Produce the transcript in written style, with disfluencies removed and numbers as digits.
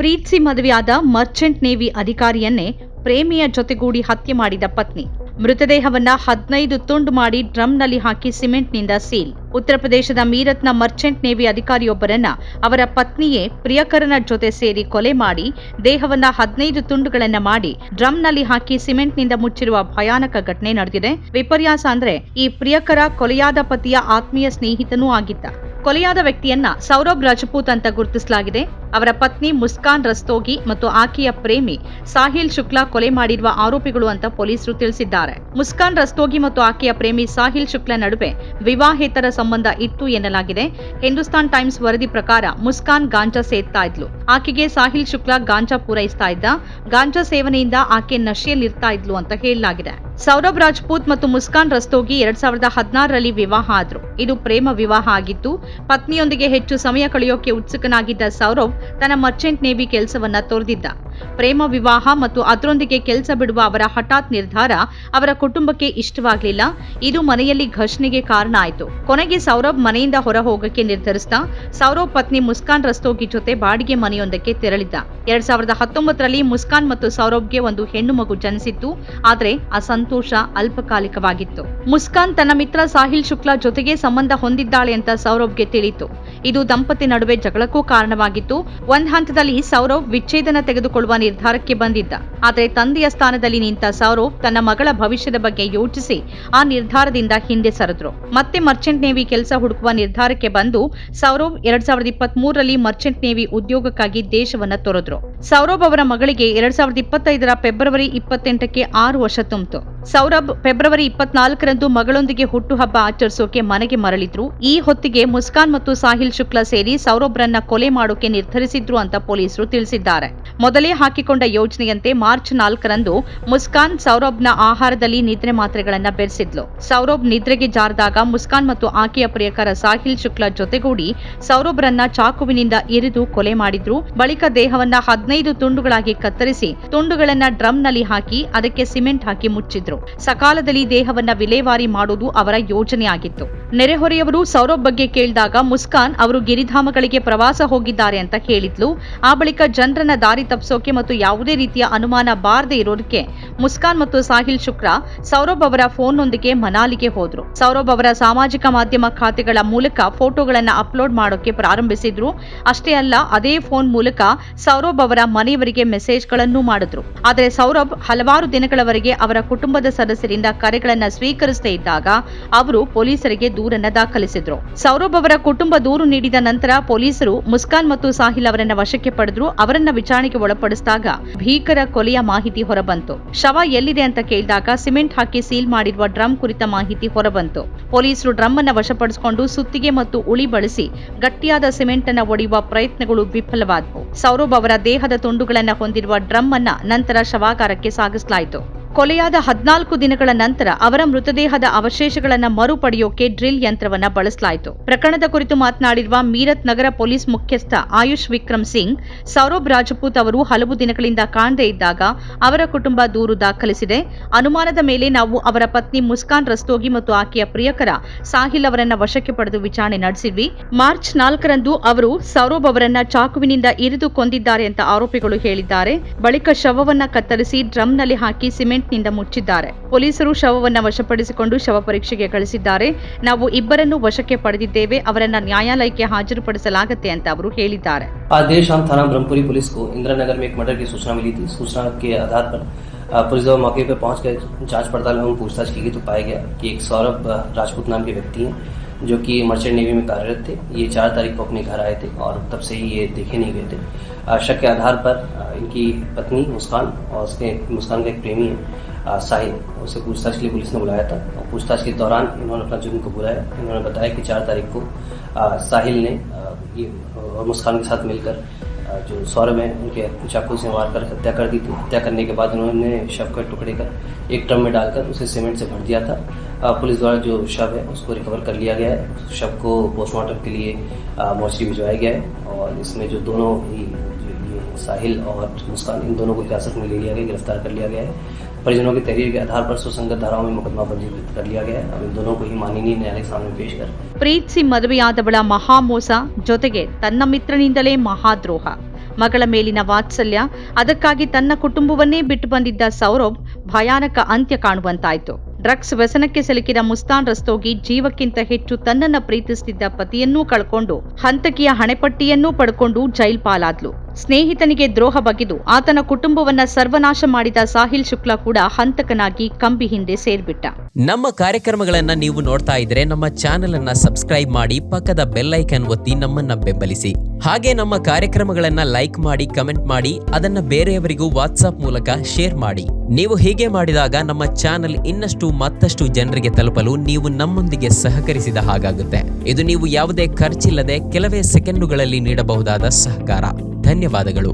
ಪ್ರೀತಿಸಿ ಮದುವೆಯಾದ ಮರ್ಚೆಂಟ್ ನೇವಿ ಅಧಿಕಾರಿಯನ್ನೇ ಪ್ರೇಮಿಯ ಜೊತೆಗೂಡಿ ಹತ್ಯೆ ಮಾಡಿದ ಪತ್ನಿ. ಮೃತದೇಹವನ್ನ 15 ತುಂಡು ಮಾಡಿ ಡ್ರಮ್ನಲ್ಲಿ ಹಾಕಿ ಸಿಮೆಂಟ್ನಿಂದ ಸೀಲ್. ಉತ್ತರ ಪ್ರದೇಶದ ಮೀರತ್ನ ಮರ್ಚೆಂಟ್ ನೇವಿ ಅಧಿಕಾರಿಯೊಬ್ಬರನ್ನ ಅವರ ಪತ್ನಿಯೇ ಪ್ರಿಯಕರನ ಜೊತೆ ಸೇರಿ ಕೊಲೆ ಮಾಡಿ ದೇಹವನ್ನ 15 ತುಂಡುಗಳನ್ನ ಮಾಡಿ ಡ್ರಮ್ನಲ್ಲಿ ಹಾಕಿ ಸಿಮೆಂಟ್ನಿಂದ ಮುಚ್ಚಿರುವ ಭಯಾನಕ ಘಟನೆ ನಡೆದಿದೆ. ವಿಪರ್ಯಾಸ ಅಂದ್ರೆ ಈ ಪ್ರಿಯಕರ ಕೊಲೆಯಾದ ಪತಿಯ ಆತ್ಮೀಯ ಸ್ನೇಹಿತನೂ ಆಗಿದ್ದ. ಕೊಲೆಯಾದ ವ್ಯಕ್ತಿಯನ್ನ ಸೌರಭ್ ರಾಜಪೂತ್ ಅಂತ ಗುರುತಿಸಲಾಗಿದೆ. ಅವರ ಪತ್ನಿ ಮುಸ್ಕಾನ್ ರಸ್ತೋಗಿ ಮತ್ತು ಆಕೆಯ ಪ್ರೇಮಿ ಸಾಹಿಲ್ ಶುಕ್ಲಾ ಕೊಲೆ ಮಾಡಿರುವ ಆರೋಪಿಗಳು ಅಂತ ಪೊಲೀಸರು ತಿಳಿಸಿದ್ದಾರೆ. ಮುಸ್ಕಾನ್ ರಸ್ತೋಗಿ ಮತ್ತು ಆಕೆಯ ಪ್ರೇಮಿ ಸಾಹಿಲ್ ಶುಕ್ಲಾ ನಡುವೆ ವಿವಾಹೇತರ ಸಂಬಂಧ ಇತ್ತು ಎನ್ನಲಾಗಿದೆ. ಹಿಂದೂಸ್ತಾನ್ ಟೈಮ್ಸ್ ವರದಿ ಪ್ರಕಾರ ಮುಸ್ಕಾನ್ ಗಾಂಜಾ ಸೇದ್ತಾ ಇದ್ಲು. ಆಕೆಗೆ ಸಾಹಿಲ್ ಶುಕ್ಲಾ ಗಾಂಜಾ ಪೂರೈಸ್ತಾ ಇದ್ದ. ಗಾಂಜಾ ಸೇವನೆಯಿಂದ ಆಕೆ ನಶೆಯಲ್ಲಿರ್ತಾ ಇದ್ಲು ಅಂತ ಹೇಳಲಾಗಿದೆ. ಸೌರಭ್ ರಾಜಪೂತ್ ಮತ್ತು ಮುಸ್ಕಾನ್ ರಸ್ತೋಗಿ 2016ರಲ್ಲಿ ವಿವಾಹ ಆದ್ರು. ಇದು ಪ್ರೇಮ ವಿವಾಹ ಆಗಿತ್ತು. ಪತ್ನಿಯೊಂದಿಗೆ ಹೆಚ್ಚು ಸಮಯ ಕಳೆಯೋಕೆ ಉತ್ಸುಕನಾಗಿದ್ದ ಸೌರಭ್ ತನ್ನ ಮರ್ಚೆಂಟ್ ನೇವಿ ಕೆಲಸವನ್ನ ತೊರೆದಿದ್ದ. ಪ್ರೇಮ ವಿವಾಹ ಮತ್ತು ಅದರೊಂದಿಗೆ ಕೆಲಸ ಬಿಡುವ ಅವರ ಹಠಾತ್ ನಿರ್ಧಾರ ಅವರ ಕುಟುಂಬಕ್ಕೆ ಇಷ್ಟವಾಗಲಿಲ್ಲ. ಇದು ಮನೆಯಲ್ಲಿ ಘರ್ಷಣೆಗೆ ಕಾರಣ ಆಯಿತು. ಕೊನೆಗೆ ಸೌರಭ್ ಮನೆಯಿಂದ ಹೊರ ಹೋಗಕ್ಕೆ ನಿರ್ಧರಿಸಿದ. ಸೌರಭ್ ಪತ್ನಿ ಮುಸ್ಕಾನ್ ರಸ್ತೋಗಿ ಜೊತೆ ಬಾಡಿಗೆ ಮನೆಯೊಂದಕ್ಕೆ ತೆರಳಿದ್ದ. 2019ರಲ್ಲಿ ಮುಸ್ಕಾನ್ ಮತ್ತು ಸೌರಭ್ಗೆ ಒಂದು ಹೆಣ್ಣು ಮಗು ಜನಿಸಿತ್ತು. ಆದರೆ ಆ ಸಂತೋಷ ಅಲ್ಪಕಾಲಿಕವಾಗಿತ್ತು. ಮುಸ್ಕಾನ್ ತನ್ನ ಮಿತ್ರ ಸಾಹಿಲ್ ಶುಕ್ಲಾ ಜೊತೆಗೆ ಸಂಬಂಧ ಹೊಂದಿದ್ದಾಳೆ ಅಂತ ಸೌರಭ್ಗೆ ತಿಳಿಯಿತು. ಇದು ದಂಪತಿ ನಡುವೆ ಜಗಳಕ್ಕೂ ಕಾರಣವಾಗಿತ್ತು. ಒಂದ್ ಹಂತದಲ್ಲಿ ಸೌರಭ್ ವಿಚ್ಛೇದನ ತೆಗೆದುಕೊಳ್ಳುವ ನಿರ್ಧಾರಕ್ಕೆ ಬಂದಿದ್ದ. ಆದರೆ ತಂದೆಯ ಸ್ಥಾನದಲ್ಲಿ ನಿಂತ ಸೌರಭ್ ತನ್ನ ಮಗಳ ಭವಿಷ್ಯದ ಬಗ್ಗೆ ಯೋಚಿಸಿ ಆ ನಿರ್ಧಾರದಿಂದ ಹಿಂದೆ ಸರಿದ್ರು. ಮತ್ತೆ ಮರ್ಚೆಂಟ್ ನೇವಿ ಕೆಲಸ ಹುಡುಕುವ ನಿರ್ಧಾರಕ್ಕೆ ಬಂದು ಸೌರಭ್ 2023ರಲ್ಲಿ ಮರ್ಚೆಂಟ್ ನೇವಿ ಉದ್ಯೋಗಕ್ಕಾಗಿ ದೇಶವನ್ನ ತೊರೆದ್ರು. ಸೌರಭ್ ಅವರ ಮಗಳಿಗೆ 2025ರ ಫೆಬ್ರವರಿ 28ಕ್ಕೆ 6 ವರ್ಷ ತುಂಬಿತು. ಸೌರಭ್ ಫೆಬ್ರವರಿ 24ರಂದು ಮಗಳೊಂದಿಗೆ ಹುಟ್ಟುಹಬ್ಬ ಆಚರಿಸೋಕೆ ಮನೆಗೆ ಮರಳಿದ್ರು. ಈ ಹೊತ್ತಿಗೆ ಮುಸ್ಕಾನ್ ಮತ್ತು ಸಾಹಿಲ್ ಶುಕ್ಲಾ ಸೇರಿ ಸೌರಭ್ರನ್ನ ಕೊಲೆ ಮಾಡೋಕೆ ನಿರ್ಧರಿಸಿದ್ರು ಅಂತ ಪೊಲೀಸರು ತಿಳಿಸಿದ್ದಾರೆ. ಮೊದಲೇ ಹಾಕಿಕೊಂಡ ಯೋಜನೆಯಂತೆ ಮಾರ್ಚ್ 4ರಂದು ಮುಸ್ಕಾನ್ ಸೌರಭ್ನ ಆಹಾರದಲ್ಲಿ ನಿದ್ರೆ ಮಾತ್ರೆಗಳನ್ನ ಬೆರೆಸಿದ್ಲು. ಸೌರಭ್ ನಿದ್ರೆಗೆ ಜಾರದಾಗ ಮುಸ್ಕಾನ್ ಮತ್ತು ಆಕೆಯ ಪ್ರಿಯಕರ ಸಾಹಿಲ್ ಶುಕ್ಲಾ ಜೊತೆಗೂಡಿ ಸೌರಭ್ರನ್ನ ಚಾಕುವಿನಿಂದ ಇರಿದು ಕೊಲೆ ಮಾಡಿದ್ರು. ಬಳಿಕ ದೇಹವನ್ನ 15 ತುಂಡುಗಳಾಗಿ ಕತ್ತರಿಸಿ ತುಂಡುಗಳನ್ನ ಡ್ರಮ್ನಲ್ಲಿ ಹಾಕಿ ಅದಕ್ಕೆ ಸಿಮೆಂಟ್ ಹಾಕಿ ಮುಚ್ಚಿದ್ರು. ಸಕಾಲದಲ್ಲಿ ದೇಹವನ್ನ ವಿಲೇವಾರಿ ಮಾಡುವುದು ಅವರ ಯೋಜನೆಯಾಗಿತ್ತು. ನೆರೆಹೊರೆಯವರು ಸೌರಭ್ ಬಗ್ಗೆ ಕೇಳಿದಾಗ ಮುಸ್ಕಾನ್ ಅವರು ಗಿರಿಧಾಮಗಳಿಗೆ ಪ್ರವಾಸ ಹೋಗಿದ್ದಾರೆ ಅಂತ ಹೇಳಿದ್ಲು. ಆ ಬಳಿಕ ಜನರನ್ನ ದಾರಿ ತಪ್ಪಿಸೋಕೆ ಮತ್ತು ಯಾವುದೇ ರೀತಿಯ ಅನುಮಾನ ಬಾರದೆ ಇರೋದಕ್ಕೆ ಮುಸ್ಕಾನ್ ಮತ್ತು ಸಾಹಿಲ್ ಶುಕ್ಲಾ ಸೌರಭ್ ಅವರ ಫೋನ್ನೊಂದಿಗೆ ಮನಾಲಿಗೆ ಹೋದ್ರು. ಸೌರಭ್ ಅವರ ಸಾಮಾಜಿಕ ಮಾಧ್ಯಮ ಖಾತೆಗಳ ಮೂಲಕ ಫೋಟೋಗಳನ್ನ ಅಪ್ಲೋಡ್ ಮಾಡೋಕೆ ಪ್ರಾರಂಭಿಸಿದ್ರು. ಅಷ್ಟೇ ಅಲ್ಲ, ಅದೇ ಫೋನ್ ಮೂಲಕ ಸೌರಭ್ ಅವರ ಮನೆಯವರಿಗೆ ಮೆಸೇಜ್ಗಳನ್ನು ಮಾಡಿದ್ರು. ಆದರೆ ಸೌರಭ್ ಹಲವಾರು ದಿನಗಳವರೆಗೆ ಅವರ ಕುಟುಂಬದ ಸದಸ್ಯರಿಂದ ಕರೆಗಳನ್ನ ಸ್ವೀಕರಿಸದೇ ಇದ್ದಾಗ ಅವರು ಪೊಲೀಸರಿಗೆ ದೂರನ್ನ ದಾಖಲಿಸಿದ್ರು. ಸೌರಭ್ ಅವರ ಕುಟುಂಬ ದೂರು ನೀಡಿದ ನಂತರ ಪೊಲೀಸರು ಮುಸ್ಕಾನ್ ಮತ್ತು ಸಾಹಿಲ್ ಅವರನ್ನ ವಶಕ್ಕೆ ಪಡೆದ್ರು. ಅವರನ್ನ ವಿಚಾರಣೆಗೆ ಒಳಪಡಿಸಿದಾಗ ಭೀಕರ ಕೊಲೆಯ ಮಾಹಿತಿ ಹೊರಬಂತು. ಶವ ಎಲ್ಲಿದೆ ಅಂತ ಕೇಳಿದಾಗ ಸಿಮೆಂಟ್ ಹಾಕಿ ಸೀಲ್ ಮಾಡಿರುವ ಡ್ರಮ್ ಕುರಿತ ಮಾಹಿತಿ ಹೊರಬಂತು. ಪೊಲೀಸರು ಡ್ರಮ್ ಅನ್ನ ವಶಪಡಿಸಿಕೊಂಡು ಸುತ್ತಿಗೆ ಮತ್ತು ಉಳಿ ಬಳಸಿ ಗಟ್ಟಿಯಾದ ಸಿಮೆಂಟ್ ಅನ್ನ ಒಡೆಯುವ ಪ್ರಯತ್ನಗಳು ವಿಫಲವಾದವು. ಸೌರಭ್ ಅವರ ದೇಹದ ತುಂಡುಗಳನ್ನ ಹೊಂದಿರುವ ಡ್ರಮ್ ಅನ್ನ ನಂತರ ಶವಾಗಾರಕ್ಕೆ ಸಾಗಿಸಲಾಯಿತು. ಕೊಲೆಯಾದ 14 ದಿನಗಳ ನಂತರ ಅವರ ಮೃತದೇಹದ ಅವಶೇಷಗಳನ್ನು ಮರುಪಡೆಯೋಕೆ ಡ್ರಿಲ್ ಯಂತ್ರವನ್ನ ಬಳಸಲಾಯಿತು. ಪ್ರಕರಣದ ಕುರಿತು ಮಾತನಾಡಿರುವ ಮೀರತ್ ನಗರ ಪೊಲೀಸ್ ಮುಖ್ಯಸ್ಥ ಆಯುಷ್ ವಿಕ್ರಮ್ ಸಿಂಗ್, ಸೌರಭ್ ರಾಜಪೂತ್ ಅವರು ಹಲವು ದಿನಗಳಿಂದ ಕಾಣದೇ ಇದ್ದಾಗ ಅವರ ಕುಟುಂಬ ದೂರು ದಾಖಲಿಸಿದೆ. ಅನುಮಾನದ ಮೇಲೆ ನಾವು ಅವರ ಪತ್ನಿ ಮುಸ್ಕಾನ್ ರಸ್ತೋಗಿ ಮತ್ತು ಆಕೆಯ ಪ್ರಿಯಕರ ಸಾಹಿಲ್ ಅವರನ್ನ ವಶಕ್ಕೆ ಪಡೆದು ವಿಚಾರಣೆ ನಡೆಸಿದ್ವಿ. ಮಾರ್ಚ್ 4ರಂದು ಅವರು ಸೌರಭ್ ಅವರನ್ನ ಚಾಕುವಿನಿಂದ ಇರಿದು ಕೊಂದಿದ್ದಾರೆ ಅಂತ ಆರೋಪಿಗಳು ಹೇಳಿದ್ದಾರೆ. ಬಳಿಕ ಶವವನ್ನ ಕತ್ತರಿಸಿ ಡ್ರಮ್ನಲ್ಲಿ ಹಾಕಿ ಸಿಮೆಂಟ್ ನಿಂದ ಮುಚ್ಚಿದ್ದಾರೆ. ಪೊಲೀಸರು ಶವವನ್ನ ವಶಪಡಿಸಿಕೊಂಡು ಶವ ಪರೀಕ್ಷೆಗೆ ಕಳಿಸಿದ್ದಾರೆ. ನಾವು ಇಬ್ಬರನ್ನು ವಶಕ್ಕೆ ಪಡೆದಿದ್ದೇವೆ. ಅವರನ್ನ ನ್ಯಾಯಾಲಯಕ್ಕೆ ಹಾಜರುಪಡಿಸಲಾಗುತ್ತೆ ಅಂತ ಅವರು ಹೇಳಿದ್ದಾರೆ. आज देर शाम थाना ब्रह्मपुरी पुलिस को इंदिरानगर में एक मर्डर की सूचना मिली थी. सूचना के आधार पर पुलिस दल मौके पर पहुंचकर जांच पड़ताल एवं पूछताछ की गई तो पाया गया कि एक सौरभ राजपूत नाम के व्यक्ति हैं जो कि मर्चेंट नेवी में कार्यरत थे. ये 4 तारीख को अपने घर आए थे और तब से ही ये देखे नहीं गए थे. शक के आधार पर इनकी पत्नी मुस्कान और मुस्कान का एक प्रेमी है साहिल, उसे पूछताछ के लिए पुलिस ने बुलाया था. और पूछताछ के दौरान इन्होंने अपना जुर्म कबूला है. इन्होंने बताया कि 4 तारीख को साहिल ने मुस्कान के साथ मिलकर जो सौरभ है उनके चाकू से मार कर हत्या कर दी थी. हत्या करने के बाद उन्होंने शव के टुकड़े कर एक ड्रम में डालकर उसे सीमेंट से भर दिया था. पुलिस द्वारा जो शव है उसको रिकवर कर लिया गया है. शव को पोस्टमार्टम के लिए मोर्चरी भिजवाया गया है. और इसमें जो दोनों साहिल और मुस्कान, इन दोनों को हिरासत में ले लिया गया, गिरफ्तार कर लिया गया है. परिजनों की तहरीर के आधार पर सुसंगत धाराओं में मुकदमा पंजीकृत कर लिया गया है. अब इन दोनों को ही माननीय न्यायालय के सामने पेश कर ಪ್ರೀತಿಸಿ ಮದುವೆಯಾದವಳ ಮಹಾಮೋಸ, ಜೊತೆಗೆ ತನ್ನ ಮಿತ್ರನಿಂದಲೇ ಮಹಾದ್ರೋಹ. ಮಗಳ ಮೇಲಿನ ವಾತ್ಸಲ್ಯ, ಅದಕ್ಕಾಗಿ ತನ್ನ ಕುಟುಂಬವನ್ನೇ ಬಿಟ್ಟು ಬಂದಿದ್ದ ಸೌರಭ್ ಭಯಾನಕ ಅಂತ್ಯ ಕಾಣುವಂತಾಯಿತು. ಡ್ರಗ್ಸ್ ವ್ಯಸನಕ್ಕೆ ಸಿಲುಕಿದ ಮುಸ್ತಾನ್ ರಸ್ತೋಗಿ ಜೀವಕ್ಕಿಂತ ಹೆಚ್ಚು ತನ್ನನ್ನ ಪ್ರೀತಿಸುತ್ತಿದ್ದ ಪತಿಯನ್ನೂ ಕಳ್ಕೊಂಡು ಹಂತಕಿಯ ಹಣೆಪಟ್ಟಿಯನ್ನೂ ಪಡ್ಕೊಂಡು ಜೈಲ್ ಪಾಲಾದ್ಲು. ಸ್ನೇಹಿತನಿಗೆ ದ್ರೋಹ ಬಗೆದು ಆತನ ಕುಟುಂಬವನ್ನ ಸರ್ವನಾಶ ಮಾಡಿದ ಸಾಹಿಲ್ ಶುಕ್ಲಾ ಕೂಡ ಹಂತಕನಾಗಿ ಕಂಬಿ ಹಿಂದೆ ಸೇರ್ಬಿಟ್ಟ. ನಮ್ಮ ಕಾರ್ಯಕ್ರಮಗಳನ್ನ ನೀವು ನೋಡ್ತಾ ಇದ್ರೆ ನಮ್ಮ ಚಾನೆಲ್ ಅನ್ನ ಸಬ್ಸ್ಕ್ರೈಬ್ ಮಾಡಿ, ಪಕ್ಕದ ಬೆಲ್ ಐಕಾನ್ ಒತ್ತಿ ನಮ್ಮನ್ನ ಬೆಂಬಲಿಸಿ. ಹಾಗೆ ನಮ್ಮ ಕಾರ್ಯಕ್ರಮಗಳನ್ನ ಲೈಕ್ ಮಾಡಿ, ಕಮೆಂಟ್ ಮಾಡಿ, ಅದನ್ನ ಬೇರೆಯವರಿಗೂ ವಾಟ್ಸ್ಆಪ್ ಮೂಲಕ ಶೇರ್ ಮಾಡಿ. ನೀವು ಹೀಗೆ ಮಾಡಿದಾಗ ನಮ್ಮ ಚಾನೆಲ್ ಇನ್ನಷ್ಟು ಮತ್ತಷ್ಟು ಜನರಿಗೆ ತಲುಪಲು ನೀವು ನಮ್ಮೊಂದಿಗೆ ಸಹಕರಿಸಿದ ಹಾಗಾಗುತ್ತೆ. ಇದು ನೀವು ಯಾವುದೇ ಖರ್ಚಿಲ್ಲದೆ ಕೆಲವೇ ಸೆಕೆಂಡುಗಳಲ್ಲಿ ನೀಡಬಹುದಾದ ಸಹಕಾರ. ಧನ್ಯವಾದಗಳು.